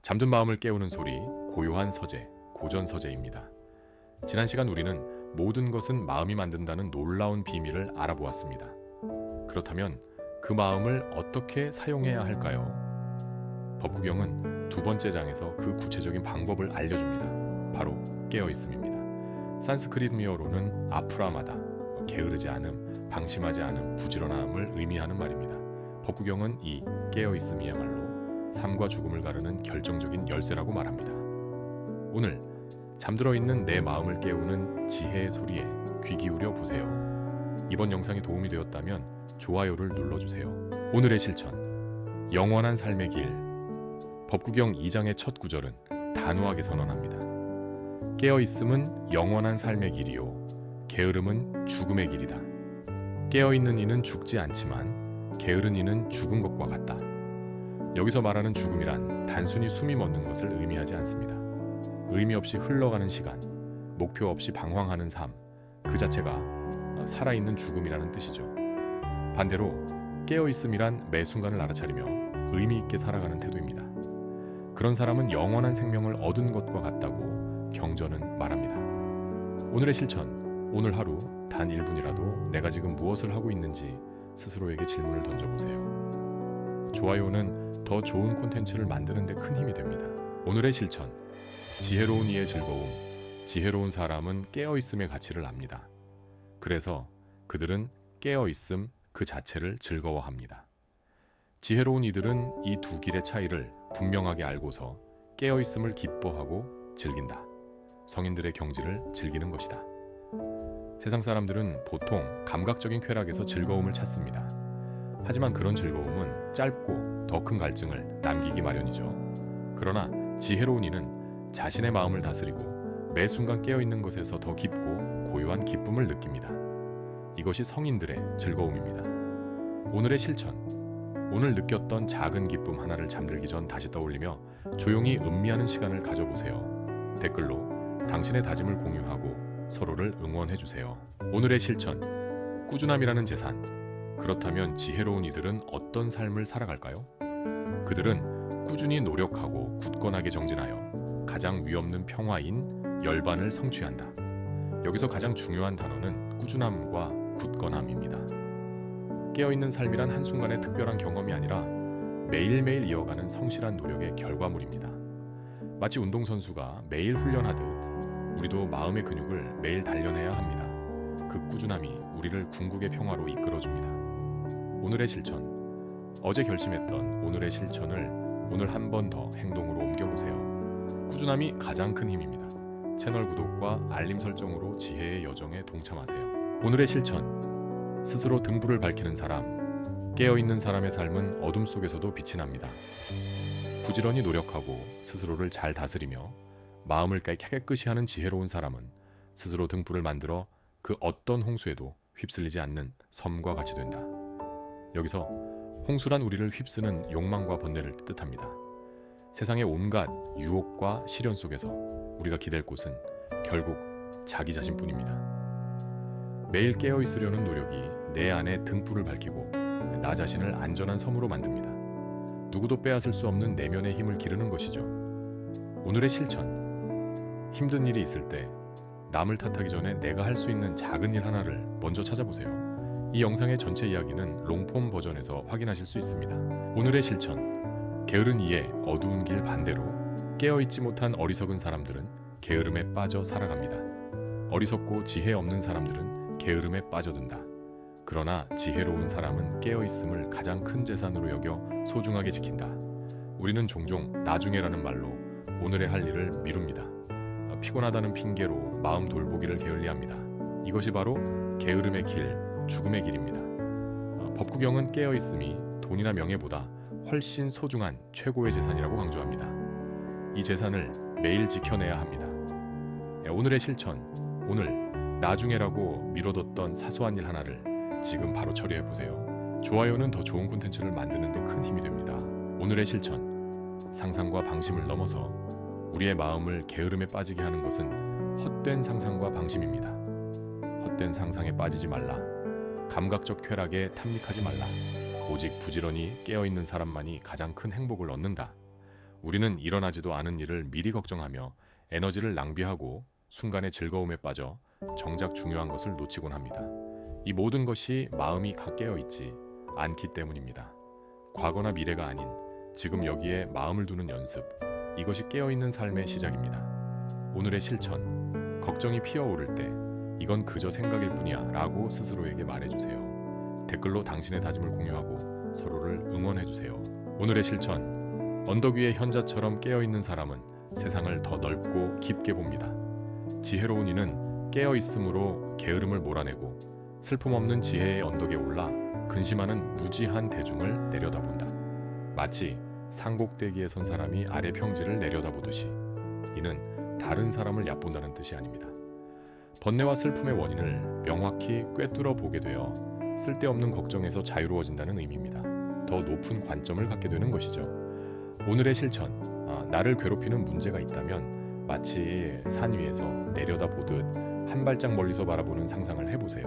잠든 마음을 깨우는 소리, 고요한 서재, 고전 서재입니다. 지난 시간 우리는 모든 것은 마음이 만든다는 놀라운 비밀을 알아보았습니다. 그렇다면 그 마음을 어떻게 사용해야 할까요? 법구경은 두 번째 장에서 그 구체적인 방법을 알려줍니다. 바로 깨어있음입니다. 산스크리트어로는 아프라마다, 게으르지 않음, 방심하지 않음, 부지런함을 의미하는 말입니다. 법구경은 이 깨어있음이야말로 삶과 죽음을 가르는 결정적인 열쇠라고 말합니다. 오늘 잠들어 있는 내 마음을 깨우는 지혜의 소리에 귀 기울여 보세요. 이번 영상이 도움이 되었다면 좋아요를 눌러주세요. 오늘의 실천, 영원한 삶의 길. 법구경 2장의 첫 구절은 단호하게 선언합니다. 깨어있음은 영원한 삶의 길이요, 게으름은 죽음의 길이다. 깨어있는 이는 죽지 않지만 게으른 이는 죽은 것과 같다. 여기서 말하는 죽음이란 단순히 숨이 멎는 것을 의미하지 않습니다. 의미 없이 흘러가는 시간, 목표 없이 방황하는 삶, 그 자체가 살아있는 죽음이라는 뜻이죠. 반대로 깨어있음이란 매 순간을 알아차리며 의미 있게 살아가는 태도입니다. 그런 사람은 영원한 생명을 얻은 것과 같다고 경전은 말합니다. 오늘의 실천, 오늘 하루 단 1분이라도 내가 지금 무엇을 하고 있는지 스스로에게 질문을 던져보세요. 좋아요는 더 좋은 콘텐츠를 만드는 데 큰 힘이 됩니다. 오늘의 실천, 지혜로운 이의 즐거움. 지혜로운 사람은 깨어있음의 가치를 압니다. 그래서 그들은 깨어있음 그 자체를 즐거워합니다. 지혜로운 이들은 이 두 길의 차이를 분명하게 알고서 깨어있음을 기뻐하고 즐긴다. 성인들의 경지를 즐기는 것이다. 세상 사람들은 보통 감각적인 쾌락에서 즐거움을 찾습니다. 하지만 그런 즐거움은 짧고 더 큰 갈증을 남기기 마련이죠. 그러나 지혜로운 이는 자신의 마음을 다스리고 매 순간 깨어있는 것에서 더 깊고 고요한 기쁨을 느낍니다. 이것이 성인들의 즐거움입니다. 오늘의 실천, 오늘 느꼈던 작은 기쁨 하나를 잠들기 전 다시 떠올리며 조용히 음미하는 시간을 가져보세요. 댓글로 당신의 다짐을 공유하고 서로를 응원해주세요. 오늘의 실천, 꾸준함이라는 재산. 그렇다면 지혜로운 이들은 어떤 삶을 살아갈까요? 그들은 꾸준히 노력하고 굳건하게 정진하여 가장 위없는 평화인 열반을 성취한다. 여기서 가장 중요한 단어는 꾸준함과 굳건함입니다. 깨어있는 삶이란 한순간의 특별한 경험이 아니라 매일매일 이어가는 성실한 노력의 결과물입니다. 마치 운동선수가 매일 훈련하듯 우리도 마음의 근육을 매일 단련해야 합니다. 그 꾸준함이 우리를 궁극의 평화로 이끌어줍니다. 오늘의 실천, 어제 결심했던 오늘의 실천을 오늘 한 번 더 행동으로 옮겨보세요. 꾸준함이 가장 큰 힘입니다. 채널 구독과 알림 설정으로 지혜의 여정에 동참하세요. 오늘의 실천, 스스로 등불을 밝히는 사람. 깨어있는 사람의 삶은 어둠 속에서도 빛이 납니다. 부지런히 노력하고 스스로를 잘 다스리며 마음을 깨끗이 하는 지혜로운 사람은 스스로 등불을 만들어 그 어떤 홍수에도 휩쓸리지 않는 섬과 같이 된다. 여기서 홍수란 우리를 휩쓰는 욕망과 번뇌를 뜻합니다. 세상의 온갖 유혹과 시련 속에서 우리가 기댈 곳은 결국 자기 자신뿐입니다. 매일 깨어있으려는 노력이 내 안에 등불을 밝히고 나 자신을 안전한 섬으로 만듭니다. 누구도 빼앗을 수 없는 내면의 힘을 기르는 것이죠. 오늘의 실천, 힘든 일이 있을 때 남을 탓하기 전에 내가 할 수 있는 작은 일 하나를 먼저 찾아보세요. 이 영상의 전체 이야기는 롱폼 버전에서 확인하실 수 있습니다. 오늘의 실천, 게으른 이의 어두운 길 반대로 깨어있지 못한 어리석은 사람들은 게으름에 빠져 살아갑니다. 어리석고 지혜 없는 사람들은 게으름에 빠져든다. 그러나 지혜로운 사람은 깨어있음을 가장 큰 재산으로 여겨 소중하게 지킨다. 우리는 종종 나중에라는 말로 오늘의 할 일을 미룹니다. 피곤하다는 핑계로 마음 돌보기를 게을리합니다. 이것이 바로 게으름의 길, 죽음의 길입니다. 법구경은 깨어있음이 돈이나 명예보다 훨씬 소중한 최고의 재산이라고 강조합니다. 이 재산을 매일 지켜내야 합니다. 오늘의 실천, 오늘 나중에라고 미뤄뒀던 사소한 일 하나를 지금 바로 처리해보세요. 좋아요는 더 좋은 콘텐츠를 만드는 데 큰 힘이 됩니다. 오늘의 실천, 상상과 방심을 넘어서 우리의 마음을 게으름에 빠지게 하는 것은 헛된 상상과 방심입니다. 헛된 상상에 빠지지 말라. 감각적 쾌락에 탐닉하지 말라. 오직 부지런히 깨어있는 사람만이 가장 큰 행복을 얻는다. 우리는 일어나지도 않은 일을 미리 걱정하며 에너지를 낭비하고 순간의 즐거움에 빠져 정작 중요한 것을 놓치곤 합니다. 이 모든 것이 마음이 깨어 있지 않기 때문입니다. 과거나 미래가 아닌 지금 여기에 마음을 두는 연습, 이것이 깨어 있는 삶의 시작입니다. 오늘의 실천, 걱정이 피어오를 때 이건 그저 생각일 뿐이야 라고 스스로에게 말해주세요. 댓글로 당신의 다짐을 공유하고 서로를 응원해주세요. 오늘의 실천, 언덕 위의 현자처럼 깨어있는 사람은 세상을 더 넓고 깊게 봅니다. 지혜로운 이는 깨어있음으로 게으름을 몰아내고 슬픔 없는 지혜의 언덕에 올라 근심하는 무지한 대중을 내려다본다. 마치 산꼭대기에 선 사람이 아래 평지를 내려다보듯이 이는 다른 사람을 얕본다는 뜻이 아닙니다. 번뇌와 슬픔의 원인을 명확히 꿰뚫어 보게 되어 쓸데없는 걱정에서 자유로워진다는 의미입니다. 더 높은 관점을 갖게 되는 것이죠. 오늘의 실천, 나를 괴롭히는 문제가 있다면 마치 산 위에서 내려다보듯 한 발짝 멀리서 바라보는 상상을 해보세요.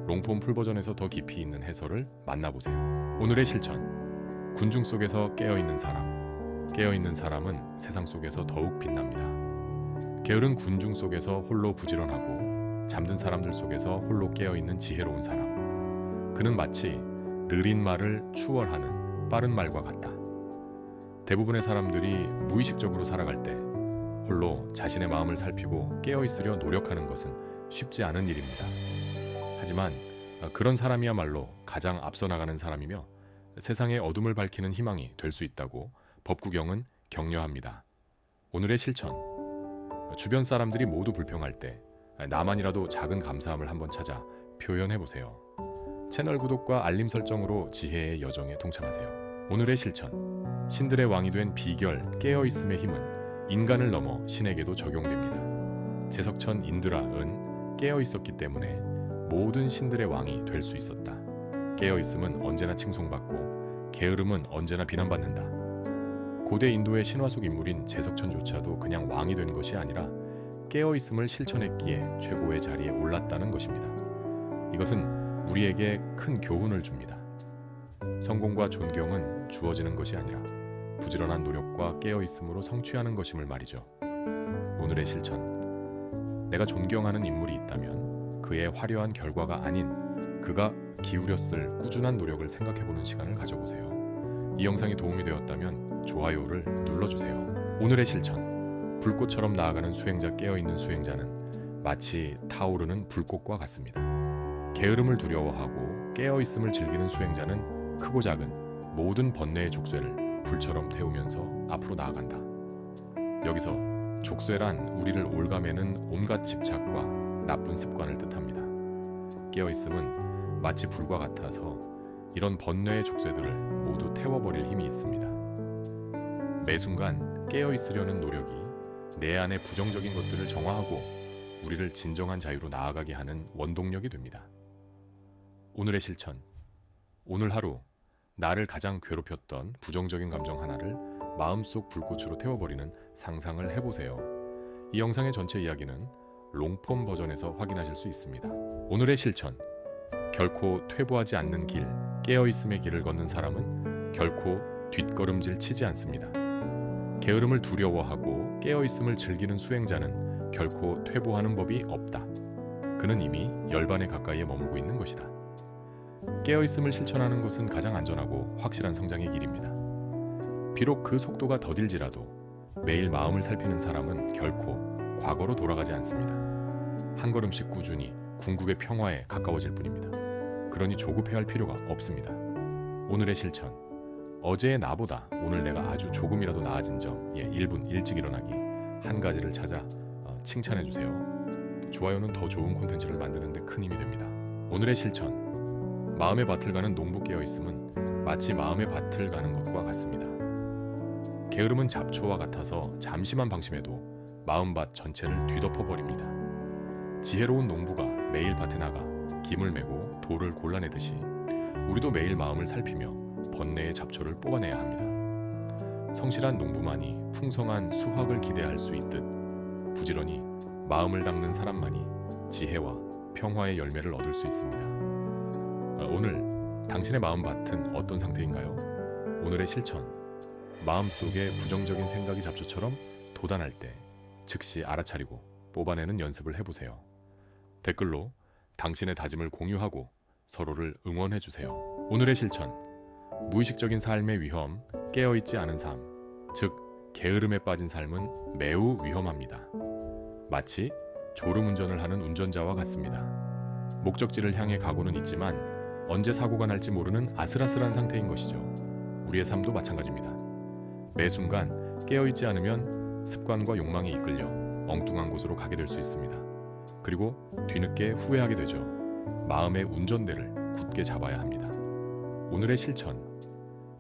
롱폼 풀버전에서 더 깊이 있는 해설을 만나보세요. 오늘의 실천, 군중 속에서 깨어있는 사람, 깨어있는 사람은 세상 속에서 더욱 빛납니다. 게으른 군중 속에서 홀로 부지런하고 잠든 사람들 속에서 홀로 깨어있는 지혜로운 사람, 그는 마치 느린 말을 추월하는 빠른 말과 같다. 대부분의 사람들이 무의식적으로 살아갈 때 홀로 자신의 마음을 살피고 깨어있으려 노력하는 것은 쉽지 않은 일입니다. 하지만 그런 사람이야말로 가장 앞서 나가는 사람이며 세상의 어둠을 밝히는 희망이 될 수 있다고 법구경은 격려합니다. 오늘의 실천, 주변 사람들이 모두 불평할 때 나만이라도 작은 감사함을 한번 찾아 표현해보세요. 채널 구독과 알림 설정으로 지혜의 여정에 동참하세요. 오늘의 실천, 신들의 왕이 된 비결 깨어있음의 힘은 인간을 넘어 신에게도 적용됩니다. 제석천 인드라은 깨어있었기 때문에 모든 신들의 왕이 될 수 있었다. 깨어있음은 언제나 칭송받고 게으름은 언제나 비난받는다. 고대 인도의 신화 속 인물인 제석천조차도 그냥 왕이 된 것이 아니라 깨어있음을 실천했기에 최고의 자리에 올랐다는 것입니다. 이것은 우리에게 큰 교훈을 줍니다. 성공과 존경은 주어지는 것이 아니라 부지런한 노력과 깨어있음으로 성취하는 것임을 말이죠. 오늘의 실천, 내가 존경하는 인물이 있다면 그의 화려한 결과가 아닌 그가 기울였을 꾸준한 노력을 생각해보는 시간을 가져보세요. 이 영상이 도움이 되었다면 좋아요를 눌러주세요. 오늘의 실천, 불꽃처럼 나아가는 수행자, 깨어있는 수행자는 마치 타오르는 불꽃과 같습니다. 게으름을 두려워하고 깨어있음을 즐기는 수행자는 크고 작은 모든 번뇌의 족쇄를 불처럼 태우면서 앞으로 나아간다. 여기서 족쇄란 우리를 올가매는 온갖 집착과 나쁜 습관을 뜻합니다. 깨어있음은 마치 불과 같아서 이런 번뇌의 족쇄들을 모두 태워버릴 힘이 있습니다. 매 순간 깨어있으려는 노력이 내 안의 부정적인 것들을 정화하고 우리를 진정한 자유로 나아가게 하는 원동력이 됩니다. 오늘의 실천, 오늘 하루 나를 가장 괴롭혔던 부정적인 감정 하나를 마음속 불꽃으로 태워버리는 상상을 해보세요. 이 영상의 전체 이야기는 롱폼 버전에서 확인하실 수 있습니다. 오늘의 실천, 결코 퇴보하지 않는 길, 깨어있음의 길을 걷는 사람은 결코 뒷걸음질 치지 않습니다. 게으름을 두려워하고 깨어있음을 즐기는 수행자는 결코 퇴보하는 법이 없다. 그는 이미 열반에 가까이에 머물고 있는 것이다. 깨어있음을 실천하는 것은 가장 안전하고 확실한 성장의 길입니다. 비록 그 속도가 더딜지라도 매일 마음을 살피는 사람은 결코 과거로 돌아가지 않습니다. 한 걸음씩 꾸준히 궁극의 평화에 가까워질 뿐입니다. 그러니 조급해할 필요가 없습니다. 오늘의 실천, 어제의 나보다 오늘 내가 아주 조금이라도 나아진 점, 1분 일찍 일어나기, 한 가지를 찾아 칭찬해주세요. 좋아요는 더 좋은 콘텐츠를 만드는 데 큰 힘이 됩니다. 오늘의 실천, 마음의 밭을 가는 농부 깨어있음은 마치 마음의 밭을 가는 것과 같습니다. 게으름은 잡초와 같아서 잠시만 방심해도 마음밭 전체를 뒤덮어버립니다. 지혜로운 농부가 매일 밭에 나가 김을 메고 돌을 골라내듯이 우리도 매일 마음을 살피며 번뇌의 잡초를 뽑아내야 합니다. 성실한 농부만이 풍성한 수확을 기대할 수 있듯 부지런히 마음을 닦는 사람만이 지혜와 평화의 열매를 얻을 수 있습니다. 오늘 당신의 마음밭은 어떤 상태인가요? 오늘의 실천, 마음속에 부정적인 생각이 잡초처럼 돋아날 때 즉시 알아차리고 뽑아내는 연습을 해보세요. 댓글로 당신의 다짐을 공유하고 서로를 응원해주세요. 오늘의 실천. 무의식적인 삶의 위험, 깨어있지 않은 삶, 즉 게으름에 빠진 삶은 매우 위험합니다. 마치 졸음운전을 하는 운전자와 같습니다. 목적지를 향해 가고는 있지만 언제 사고가 날지 모르는 아슬아슬한 상태인 것이죠. 우리의 삶도 마찬가지입니다. 매 순간 깨어있지 않으면 습관과 욕망에 이끌려 엉뚱한 곳으로 가게 될 수 있습니다. 그리고 뒤늦게 후회하게 되죠. 마음의 운전대를 굳게 잡아야 합니다. 오늘의 실천.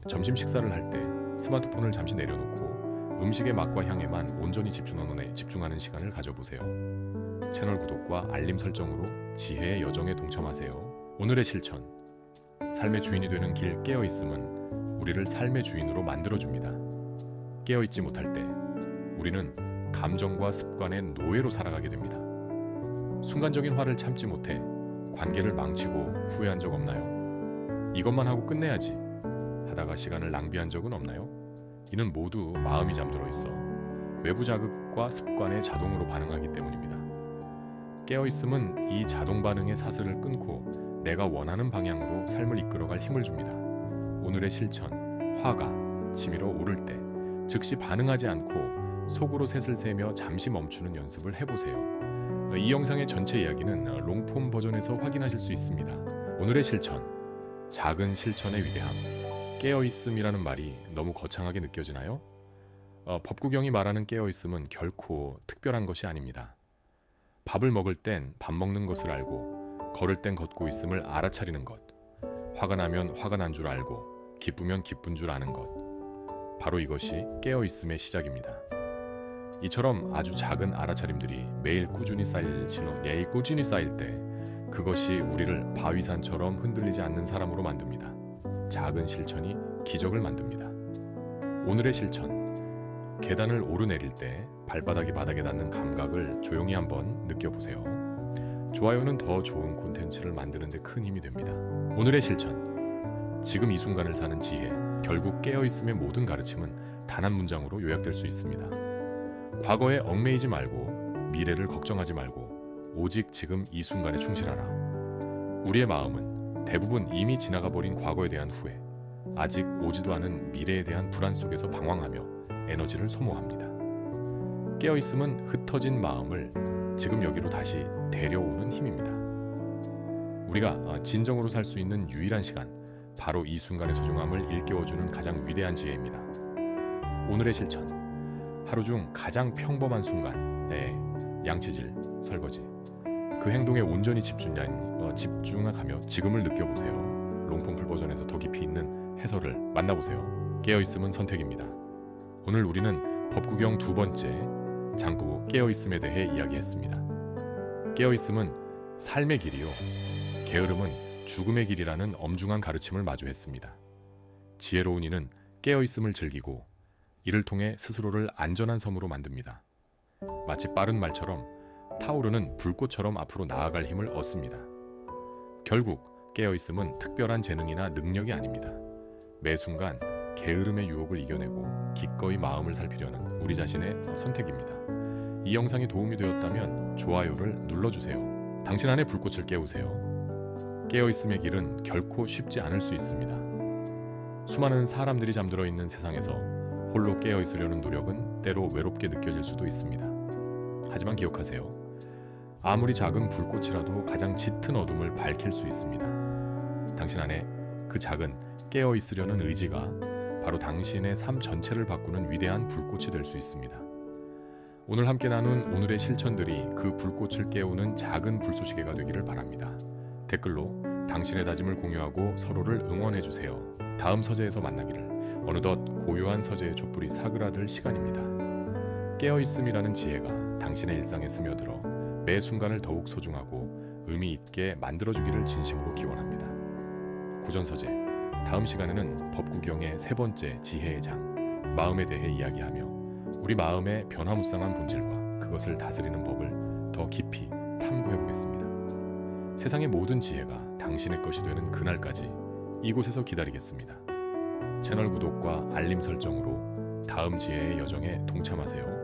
점심 식사를 할 때 스마트폰을 잠시 내려놓고 음식의 맛과 향에만 온전히 집중하는 시간을 가져보세요. 채널 구독과 알림 설정으로 지혜의 여정에 동참하세요. 오늘의 실천. 삶의 주인이 되는 길 깨어있음은 우리를 삶의 주인으로 만들어줍니다. 깨어있지 못할 때 우리는 감정과 습관의 노예로 살아가게 됩니다. 순간적인 화를 참지 못해 관계를 망치고 후회한 적 없나요? 이것만 하고 끝내야지 하다가 시간을 낭비한 적은 없나요? 이는 모두 마음이 잠들어 있어 외부 자극과 습관에 자동으로 반응하기 때문입니다. 깨어있음은 이 자동 반응의 사슬을 끊고 내가 원하는 방향으로 삶을 이끌어갈 힘을 줍니다. 오늘의 실천. 화가 치밀어 오를 때 즉시 반응하지 않고 속으로 셋을 세며 잠시 멈추는 연습을 해보세요. 이 영상의 전체 이야기는 롱폼 버전에서 확인하실 수 있습니다. 오늘의 실천. 작은 실천의 위대함. 깨어있음이라는 말이 너무 거창하게 느껴지나요? 법구경이 말하는 깨어있음은 결코 특별한 것이 아닙니다. 밥을 먹을 땐 밥 먹는 것을 알고 걸을 땐 걷고 있음을 알아차리는 것. 화가 나면 화가 난 줄 알고 기쁘면 기쁜 줄 아는 것. 바로 이것이 깨어있음의 시작입니다. 이처럼 아주 작은 알아차림들이 매일 꾸준히 쌓일 때 그것이 우리를 바위산처럼 흔들리지 않는 사람으로 만듭니다. 작은 실천이 기적을 만듭니다. 오늘의 실천. 계단을 오르내릴 때 발바닥이 바닥에 닿는 감각을 조용히 한번 느껴보세요. 좋아요는 더 좋은 콘텐츠를 만드는 데 큰 힘이 됩니다. 오늘의 실천. 지금 이 순간을 사는 지혜. 결국 깨어있음의 모든 가르침은 단 한 문장으로 요약될 수 있습니다. 과거에 얽매이지 말고 미래를 걱정하지 말고 오직 지금 이 순간에 충실하라. 우리의 마음은 대부분 이미 지나가 버린 과거에 대한 후회, 아직 오지도 않은 미래에 대한 불안 속에서 방황하며 에너지를 소모합니다. 깨어있음은 흩어진 마음을 지금 여기로 다시 데려오는 힘입니다. 우리가 진정으로 살 수 있는 유일한 시간, 바로 이 순간의 소중함을 일깨워주는 가장 위대한 지혜입니다. 오늘의 실천. 하루 중 가장 평범한 순간, 양치질, 설거지. 그 행동에 온전히 집중하며 지금을 느껴보세요. 롱폼풀 버전에서 더 깊이 있는 해설을 만나보세요. 깨어있음은 선택입니다. 오늘 우리는 법구경 두 번째 장구 깨어있음에 대해 이야기했습니다. 깨어있음은 삶의 길이요, 게으름은 죽음의 길이라는 엄중한 가르침을 마주했습니다. 지혜로운 이는 깨어있음을 즐기고 이를 통해 스스로를 안전한 섬으로 만듭니다. 마치 빠른 말처럼 타오르는 불꽃처럼 앞으로 나아갈 힘을 얻습니다. 결국 깨어있음은 특별한 재능이나 능력이 아닙니다. 매 순간 게으름의 유혹을 이겨내고 기꺼이 마음을 살피려는 우리 자신의 선택입니다. 이 영상이 도움이 되었다면 좋아요를 눌러주세요. 당신 안의 불꽃을 깨우세요. 깨어있음의 길은 결코 쉽지 않을 수 있습니다. 수많은 사람들이 잠들어 있는 세상에서 홀로 깨어있으려는 노력은 때로 외롭게 느껴질 수도 있습니다. 하지만 기억하세요. 아무리 작은 불꽃이라도 가장 짙은 어둠을 밝힐 수 있습니다. 당신 안에 그 작은 깨어있으려는 의지가 바로 당신의 삶 전체를 바꾸는 위대한 불꽃이 될 수 있습니다. 오늘 함께 나눈 오늘의 실천들이 그 불꽃을 깨우는 작은 불쏘시개가 되기를 바랍니다. 댓글로 당신의 다짐을 공유하고 서로를 응원해주세요. 다음 서재에서 만나기를. 어느덧 고요한 서재의 촛불이 사그라들 시간입니다. 깨어있음이라는 지혜가 당신의 일상에 스며들어 매 순간을 더욱 소중하고 의미 있게 만들어주기를 진심으로 기원합니다. 구전서재. 다음 시간에는 법구경의 세 번째 지혜의 장, 마음에 대해 이야기하며 우리 마음의 변화무쌍한 본질과 그것을 다스리는 법을 더 깊이 탐구해보겠습니다. 세상의 모든 지혜가 당신의 것이 되는 그날까지 이곳에서 기다리겠습니다. 채널 구독과 알림 설정으로 다음 지혜의 여정에 동참하세요.